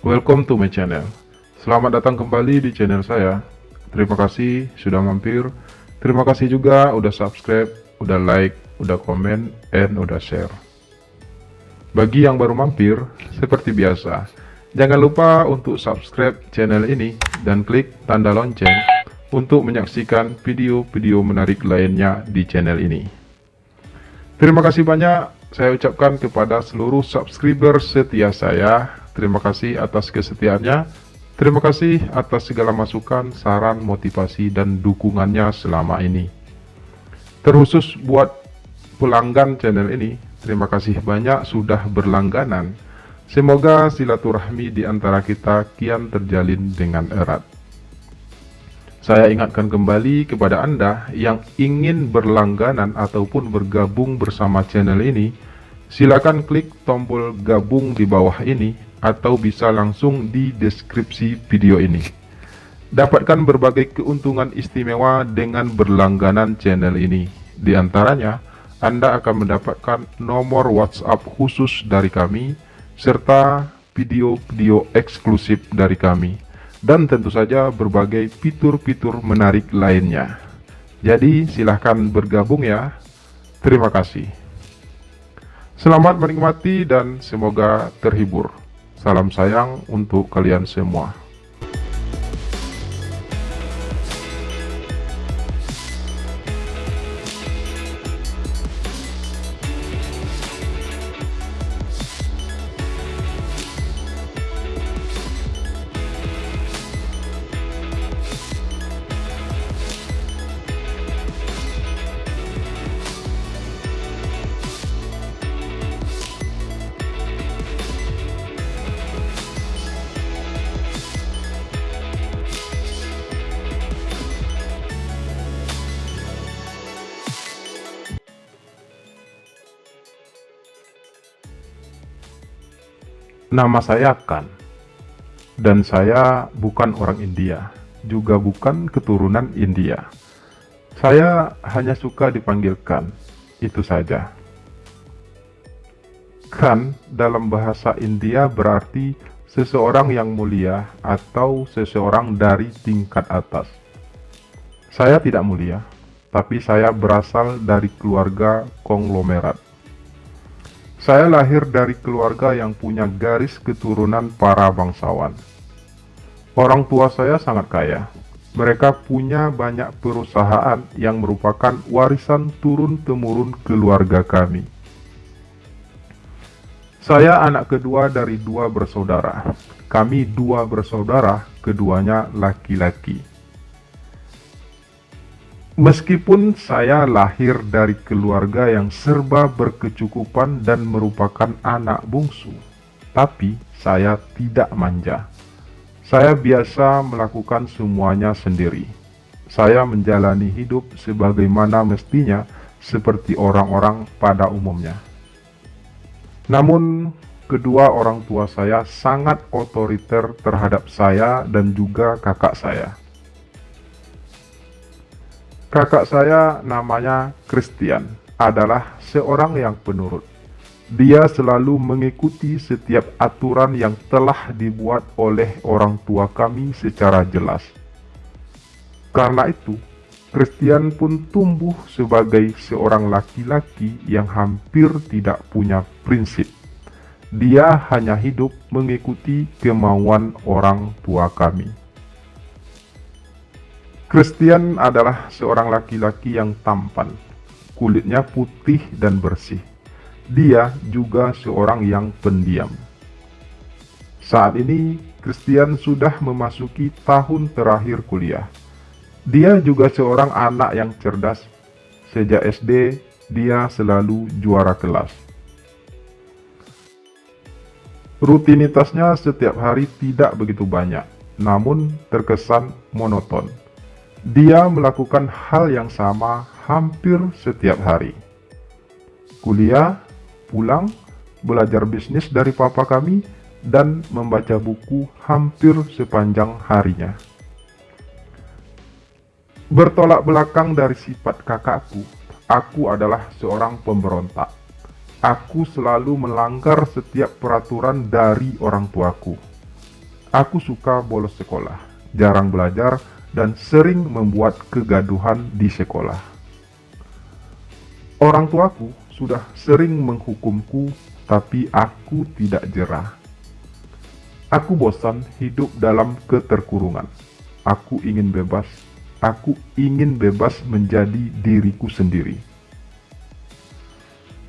Welcome to my channel. Selamat datang kembali di channel saya. Terima kasih sudah mampir. Terima kasih juga udah subscribe, udah like, udah komen, and udah share. Bagi yang baru mampir, seperti biasa, jangan lupa untuk subscribe channel ini dan klik tanda lonceng untuk menyaksikan video-video menarik lainnya di channel ini. Terima kasih banyak saya ucapkan kepada seluruh subscriber setia saya. Terima kasih atas kesetiaannya. Terima kasih atas segala masukan, saran, motivasi, dan dukungannya selama ini. Terkhusus buat pelanggan channel ini, terima kasih banyak sudah berlangganan. Semoga silaturahmi di antara kita kian terjalin dengan erat. Saya ingatkan kembali kepada Anda yang ingin berlangganan ataupun bergabung bersama channel ini, silakan klik tombol gabung di bawah ini atau bisa langsung di deskripsi video ini. Dapatkan berbagai keuntungan istimewa dengan berlangganan channel ini. Di antaranya, Anda akan mendapatkan nomor WhatsApp khusus dari kami, serta video-video eksklusif dari kami. Dan tentu saja berbagai fitur-fitur menarik lainnya. Jadi silahkan bergabung ya. Terima kasih. Selamat menikmati dan semoga terhibur. Salam sayang untuk kalian semua. Nama saya Khan, dan saya bukan orang India, juga bukan keturunan India. Saya hanya suka dipanggil Khan, itu saja. Khan dalam bahasa India berarti seseorang yang mulia atau seseorang dari tingkat atas. Saya tidak mulia, tapi saya berasal dari keluarga konglomerat. Saya lahir dari keluarga yang punya garis keturunan para bangsawan. Orang tua saya sangat kaya. Mereka punya banyak perusahaan yang merupakan warisan turun-temurun keluarga kami. Saya anak kedua dari dua bersaudara. Kami dua bersaudara, keduanya laki-laki. Meskipun saya lahir dari keluarga yang serba berkecukupan dan merupakan anak bungsu, tapi saya tidak manja. Saya biasa melakukan semuanya sendiri. Saya menjalani hidup sebagaimana mestinya seperti orang-orang pada umumnya. Namun, kedua orang tua saya sangat otoriter terhadap saya dan juga kakak saya. Kakak saya namanya Christian, adalah seorang yang penurut. Dia selalu mengikuti setiap aturan yang telah dibuat oleh orang tua kami secara jelas. Karena itu, Christian pun tumbuh sebagai seorang laki-laki yang hampir tidak punya prinsip. Dia hanya hidup mengikuti kemauan orang tua kami. Christian adalah seorang laki-laki yang tampan, kulitnya putih dan bersih. Dia juga seorang yang pendiam. Saat ini, Christian sudah memasuki tahun terakhir kuliah. Dia juga seorang anak yang cerdas. Sejak SD, dia selalu juara kelas. Rutinitasnya setiap hari tidak begitu banyak, namun terkesan monoton. Dia melakukan hal yang sama hampir setiap hari. Kuliah, pulang, belajar bisnis dari papa kami, dan membaca buku hampir sepanjang harinya. Bertolak belakang dari sifat kakakku, aku adalah seorang pemberontak. Aku selalu melanggar setiap peraturan dari orang tuaku. Aku suka bolos sekolah, jarang belajar, dan sering membuat kegaduhan di sekolah. Orang tuaku sudah sering menghukumku, tapi aku tidak jerah. Aku bosan hidup dalam keterkurungan. Aku ingin bebas. Aku ingin bebas menjadi diriku sendiri.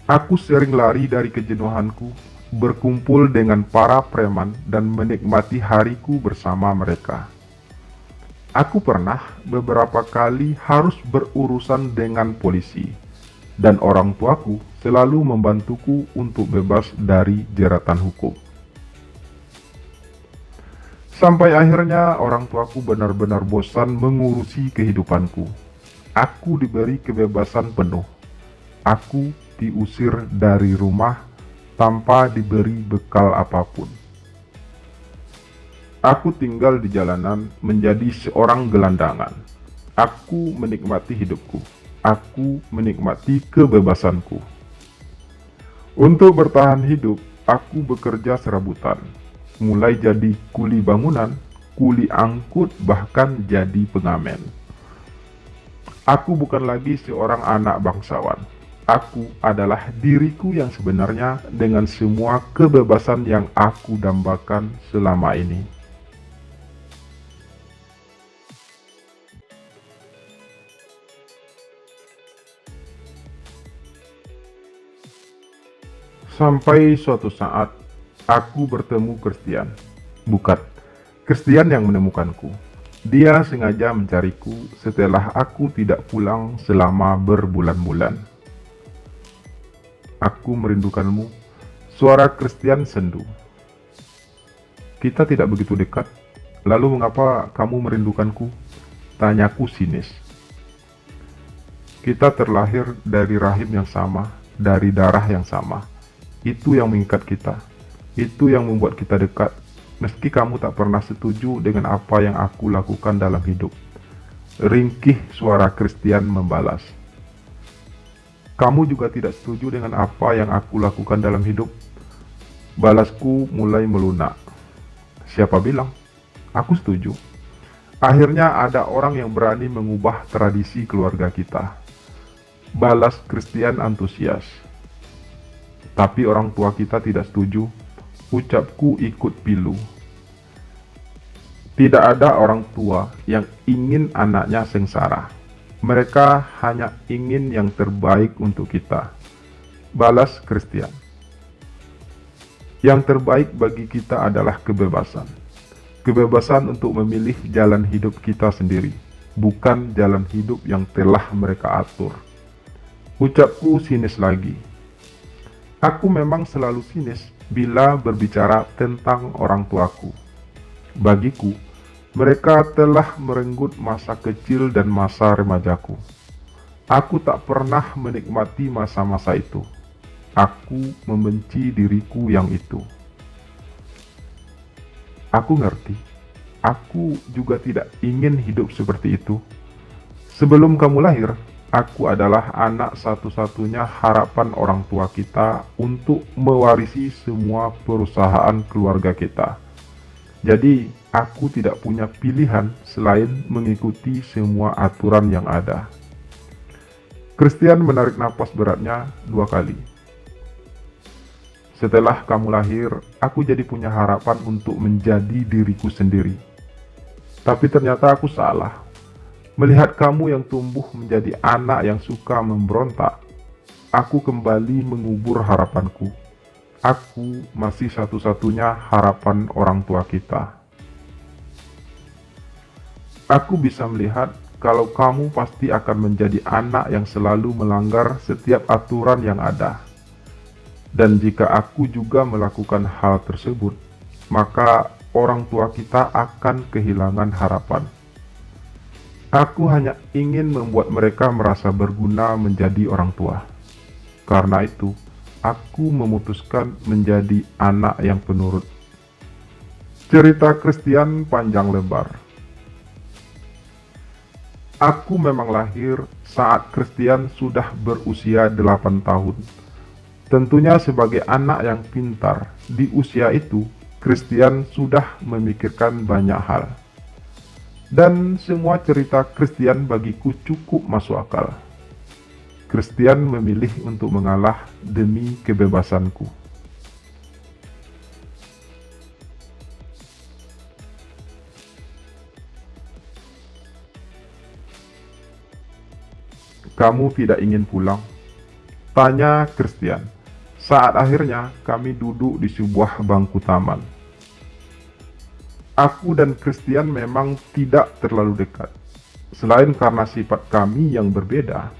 Aku sering lari dari kejenuhanku, berkumpul dengan para preman dan menikmati hariku bersama mereka. Aku pernah beberapa kali harus berurusan dengan polisi, dan orang tuaku selalu membantuku untuk bebas dari jeratan hukum. Sampai akhirnya orang tuaku benar-benar bosan mengurusi kehidupanku. Aku diberi kebebasan penuh. Aku diusir dari rumah tanpa diberi bekal apapun. Aku tinggal di jalanan menjadi seorang gelandangan. Aku menikmati hidupku. Aku menikmati kebebasanku. Untuk bertahan hidup, aku bekerja serabutan. Mulai jadi kuli bangunan, kuli angkut, bahkan jadi pengamen. Aku bukan lagi seorang anak bangsawan. Aku adalah diriku yang sebenarnya dengan semua kebebasan yang aku dambakan selama ini. Sampai suatu saat, aku bertemu Christian. Bukan, Christian yang menemukanku. Dia sengaja mencariku setelah aku tidak pulang selama berbulan-bulan. Aku merindukanmu. Suara Christian sendu. Kita tidak begitu dekat. Lalu mengapa kamu merindukanku? Tanyaku sinis. Kita terlahir dari rahim yang sama, dari darah yang sama. Itu yang mengikat kita. Itu yang membuat kita dekat. Meski kamu tak pernah setuju dengan apa yang aku lakukan dalam hidup. Ringkih suara Christian membalas. Kamu juga tidak setuju dengan apa yang aku lakukan dalam hidup? Balasku mulai melunak. Siapa bilang? Aku setuju. Akhirnya ada orang yang berani mengubah tradisi keluarga kita. Balas Christian antusias. Tapi orang tua kita tidak setuju. Ucapku ikut pilu. Tidak ada orang tua yang ingin anaknya sengsara. Mereka hanya ingin yang terbaik untuk kita. Balas Christian. Yang terbaik bagi kita adalah kebebasan. Kebebasan untuk memilih jalan hidup kita sendiri, bukan jalan hidup yang telah mereka atur. Ucapku sinis lagi. Aku memang selalu sinis bila berbicara tentang orang tuaku. Bagiku, mereka telah merenggut masa kecil dan masa remajaku. Aku tak pernah menikmati masa-masa itu. Aku membenci diriku yang itu. Aku ngerti. Aku juga tidak ingin hidup seperti itu. Sebelum kamu lahir, aku adalah anak satu-satunya harapan orang tua kita untuk mewarisi semua perusahaan keluarga kita. Jadi, aku tidak punya pilihan selain mengikuti semua aturan yang ada. Christian menarik napas beratnya 2 kali. Setelah kamu lahir, aku jadi punya harapan untuk menjadi diriku sendiri. Tapi ternyata aku salah. Melihat kamu yang tumbuh menjadi anak yang suka memberontak, aku kembali mengubur harapanku. Aku masih satu-satunya harapan orang tua kita. Aku bisa melihat kalau kamu pasti akan menjadi anak yang selalu melanggar setiap aturan yang ada. Dan jika aku juga melakukan hal tersebut, maka orang tua kita akan kehilangan harapan. Aku hanya ingin membuat mereka merasa berguna menjadi orang tua. Karena itu, aku memutuskan menjadi anak yang penurut. Cerita Christian panjang lebar. Aku memang lahir saat Christian sudah berusia 8 tahun. Tentunya sebagai anak yang pintar, di usia itu, Christian sudah memikirkan banyak hal. Dan semua cerita Christian bagiku cukup masuk akal. Christian memilih untuk mengalah demi kebebasanku. Kamu tidak ingin pulang? Tanya Christian. Saat akhirnya kami duduk di sebuah bangku taman. Aku dan Christian memang tidak terlalu dekat. Selain karena sifat kami yang berbeda,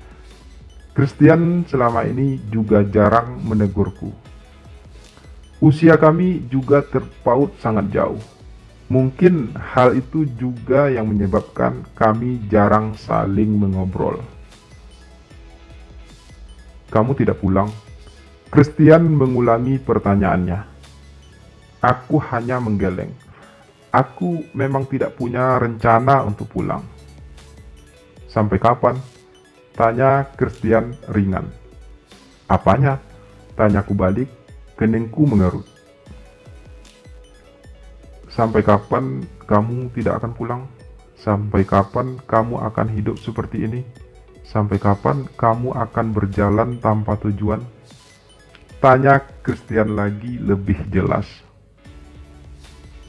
Christian selama ini juga jarang menegurku. Usia kami juga terpaut sangat jauh. Mungkin hal itu juga yang menyebabkan kami jarang saling mengobrol. Kamu tidak pulang? Christian mengulangi pertanyaannya. Aku hanya menggeleng. Aku memang tidak punya rencana untuk pulang. Sampai kapan? Tanya Christian ringan. Apanya? Tanyaku balik, keningku mengerut. Sampai kapan kamu tidak akan pulang? Sampai kapan kamu akan hidup seperti ini? Sampai kapan kamu akan berjalan tanpa tujuan? Tanya Christian lagi lebih jelas.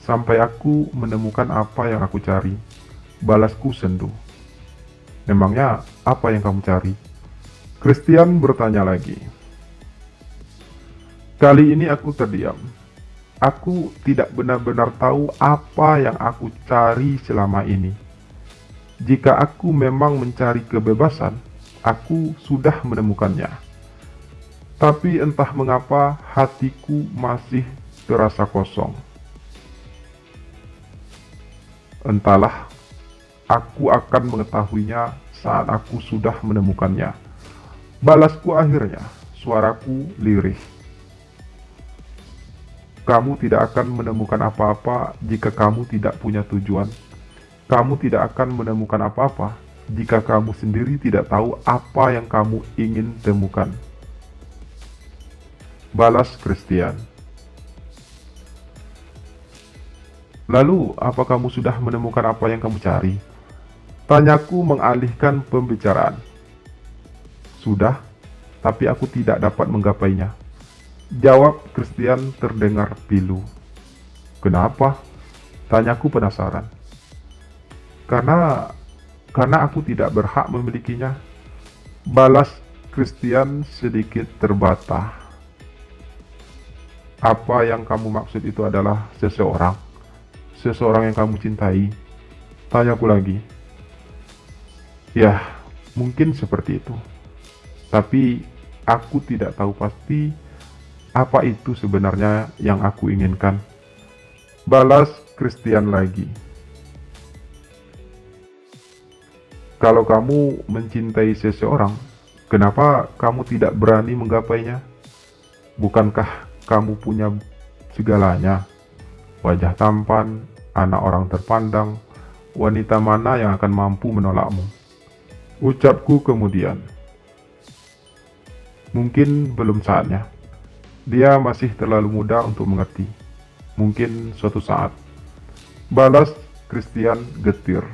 Sampai aku menemukan apa yang aku cari. Balasku sendu. Memangnya apa yang kamu cari? Christian bertanya lagi. Kali ini aku terdiam. Aku tidak benar-benar tahu apa yang aku cari selama ini. Jika aku memang mencari kebebasan, aku sudah menemukannya. Tapi entah mengapa hatiku masih terasa kosong. Entahlah, aku akan mengetahuinya saat aku sudah menemukannya. Balasku akhirnya, suaraku lirih. Kamu tidak akan menemukan apa-apa jika kamu tidak punya tujuan. Kamu tidak akan menemukan apa-apa jika kamu sendiri tidak tahu apa yang kamu ingin temukan. Balas Christian. Lalu, apa kamu sudah menemukan apa yang kamu cari? Tanyaku mengalihkan pembicaraan. Sudah, tapi aku tidak dapat menggapainya. Jawab Christian terdengar pilu. Kenapa? Tanyaku penasaran. Karena aku tidak berhak memilikinya. Balas Christian sedikit terbata. Apa yang kamu maksud itu adalah seseorang yang kamu cintai? Tanyaku lagi. Ya, mungkin seperti itu. Tapi aku tidak tahu pasti apa itu sebenarnya yang aku inginkan. Balas Christian lagi. Kalau kamu mencintai seseorang, kenapa kamu tidak berani menggapainya? Bukankah kamu punya segalanya? Wajah tampan, anak orang terpandang, wanita mana yang akan mampu menolakmu? Ucapku kemudian. Mungkin belum saatnya. Dia masih terlalu muda untuk mengerti. Mungkin suatu saat. Balas Christian getir.